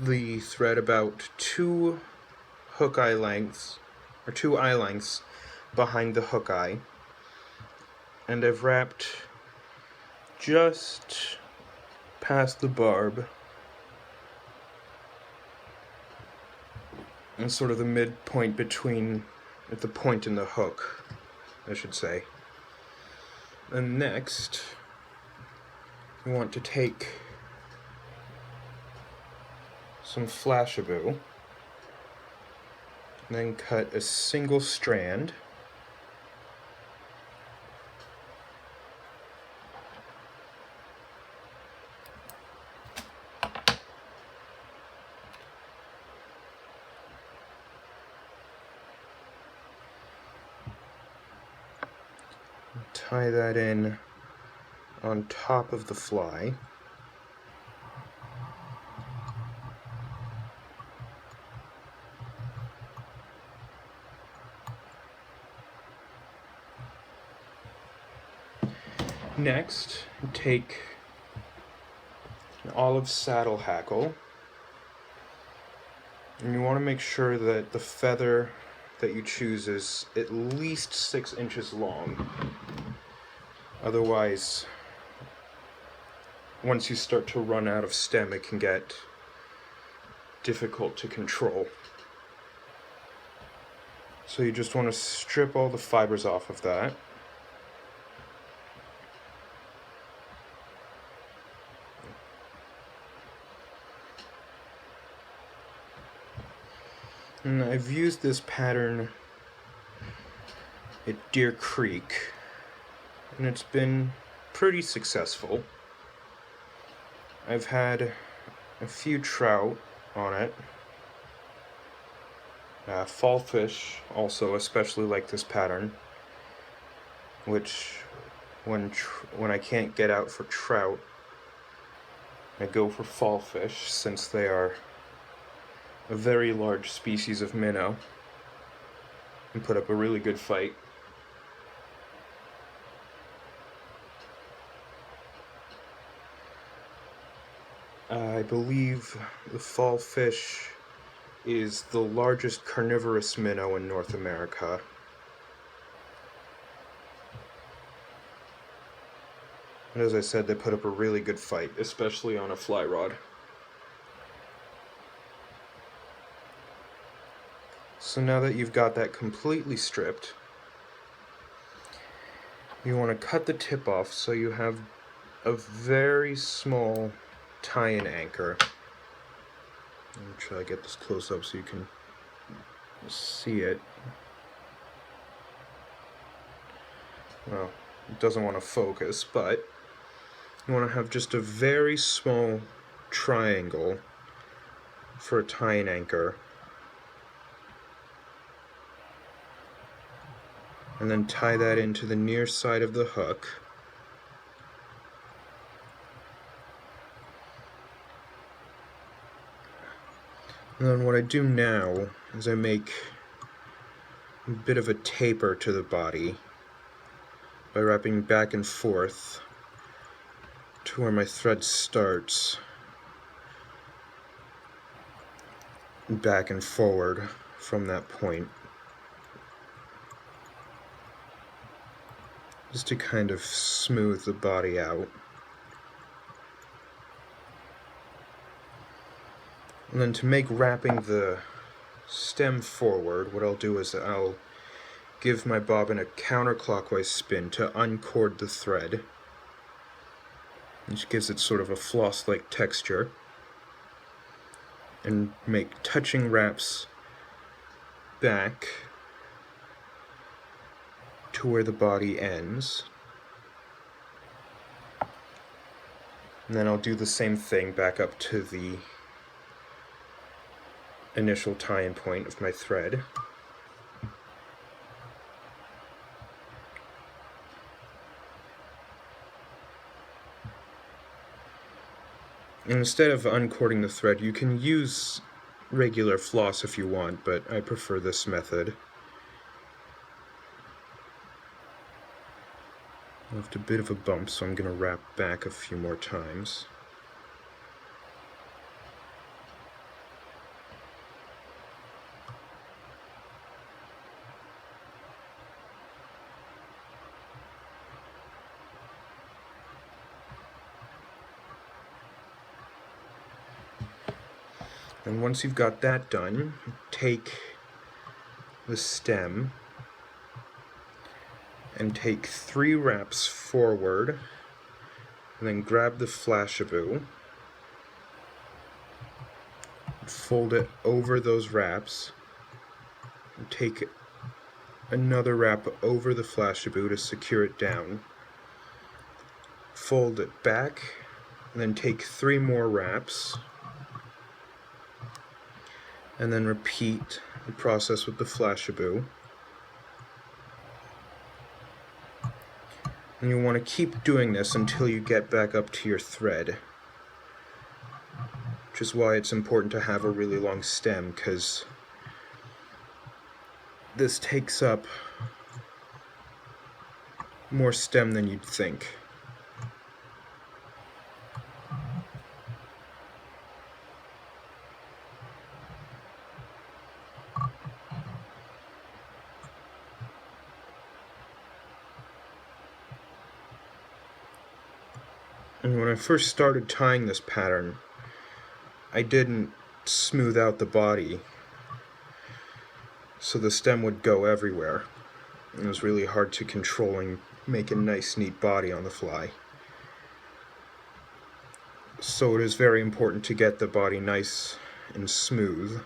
the thread about 2 hook eye lengths, or 2 eye lengths behind the hook eye, and I've wrapped just past the barb and sort of the midpoint between the point and the hook, I should say. And next, we want to take some flashaboo, and then cut a single strand, tie that in on top of the fly. Next, take an olive saddle hackle, and you want to make sure that the feather that you choose is at least 6 inches long. Otherwise, once you start to run out of stem, it can get difficult to control. So you just want to strip all the fibers off of that. And I've used this pattern at Deer Creek, and it's been pretty successful. I've had a few trout on it. Fall fish also especially like this pattern, which when I can't get out for trout, I go for fall fish, since they are a very large species of minnow and put up a really good fight. I believe the fall fish is the largest carnivorous minnow in North America. And as I said, they put up a really good fight, especially on a fly rod. So now that you've got that completely stripped, you want to cut the tip off so you have a very small tie-in anchor. Let me try to get this close up so you can see it. Well, it doesn't want to focus, but you want to have just a very small triangle for a tie-in anchor. And then tie that into the near side of the hook. And then what I do now is I make a bit of a taper to the body by wrapping back and forth to where my thread starts, back and forward from that point, just to kind of smooth the body out. And then to make wrapping the stem forward, what I'll do is I'll give my bobbin a counterclockwise spin to uncord the thread, which gives it sort of a floss-like texture, and make touching wraps back to where the body ends. And then I'll do the same thing back up to the initial tie-in point of my thread. And instead of uncording the thread, you can use regular floss if you want, but I prefer this method. I left a bit of a bump, so I'm going to wrap back a few more times. And once you've got that done, take the stem and take 3 wraps forward, and then grab the flashabou, fold it over those wraps, and take another wrap over the flashabou to secure it down, fold it back, and then take 3 more wraps, and then repeat the process with the flashabou. And you want to keep doing this until you get back up to your thread, which is why it's important to have a really long stem, because this takes up more stem than you'd think. And when I first started tying this pattern, I didn't smooth out the body, so the stem would go everywhere. It was really hard to control and make a nice, neat body on the fly. So it is very important to get the body nice and smooth.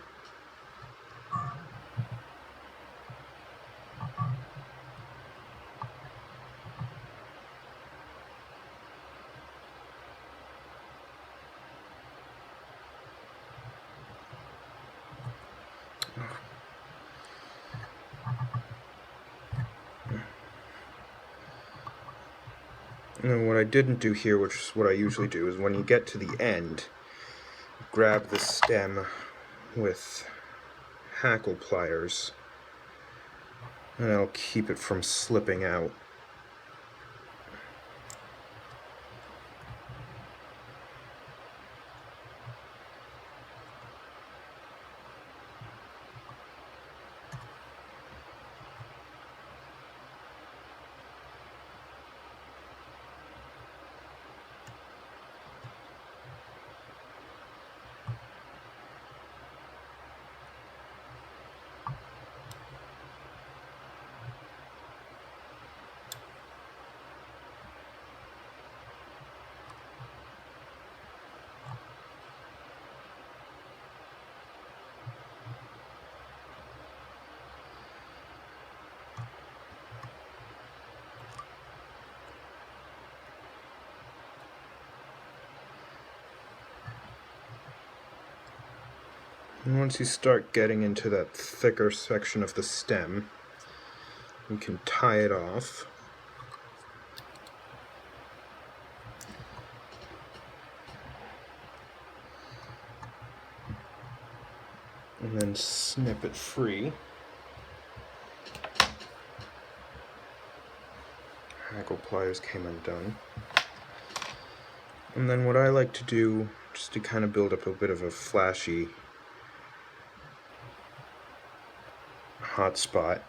And what I didn't do here, which is what I usually do, is when you get to the end, grab the stem with hackle pliers, and that'll keep it from slipping out. And once you start getting into that thicker section of the stem, you can tie it off. And then snip it free. Hackle pliers came undone. And then what I like to do, just to kind of build up a bit of a flashy hot spot,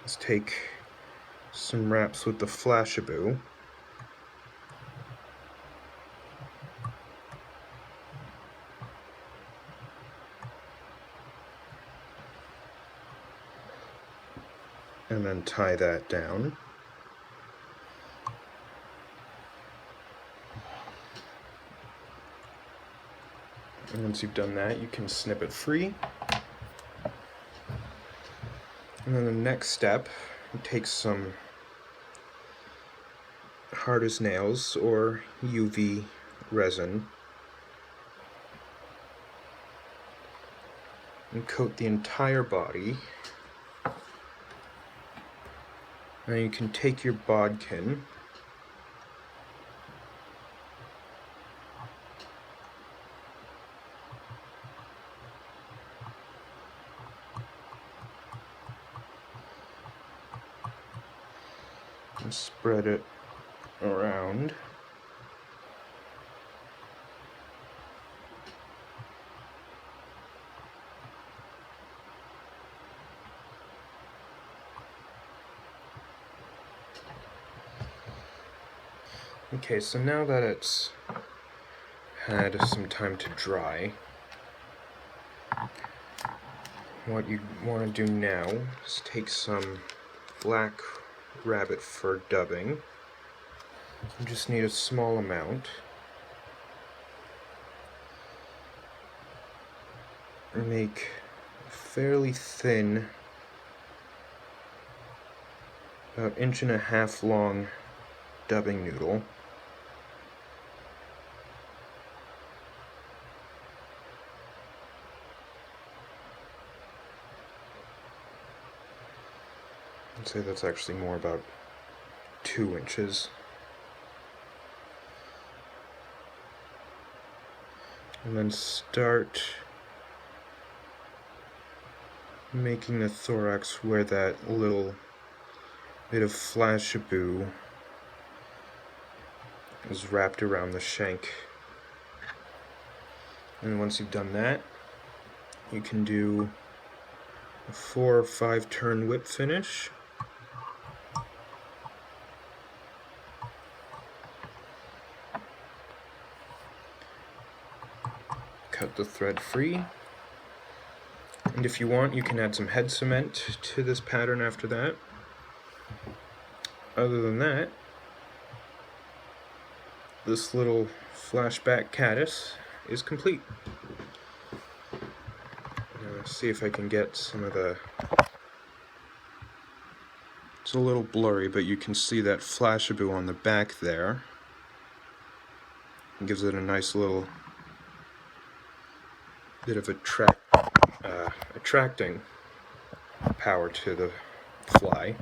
is take some wraps with the flashabou, and then tie that down. And once you've done that, you can snip it free. And then the next step, you take some hard as nails or UV resin and coat the entire body. And you can take your bodkin and spread it around. Okay, so now that it's had some time to dry, what you want to do now is take some black rabbit fur dubbing. You just need a small amount. Make a fairly thin, about 1.5 inch long dubbing noodle. I'd say that's actually more about 2 inches. And then start making the thorax where that little bit of flashaboo is wrapped around the shank. And once you've done that, you can do a 4 or 5 turn whip finish. Cut the thread free. And if you want, you can add some head cement to this pattern after that. Other than that, this little flashback caddis is complete. See if I can get some of the... It's a little blurry, but you can see that flashaboo on the back there. It gives it a nice little bit of attracting power to the fly.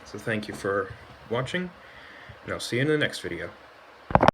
So thank you for watching, and I'll see you in the next video.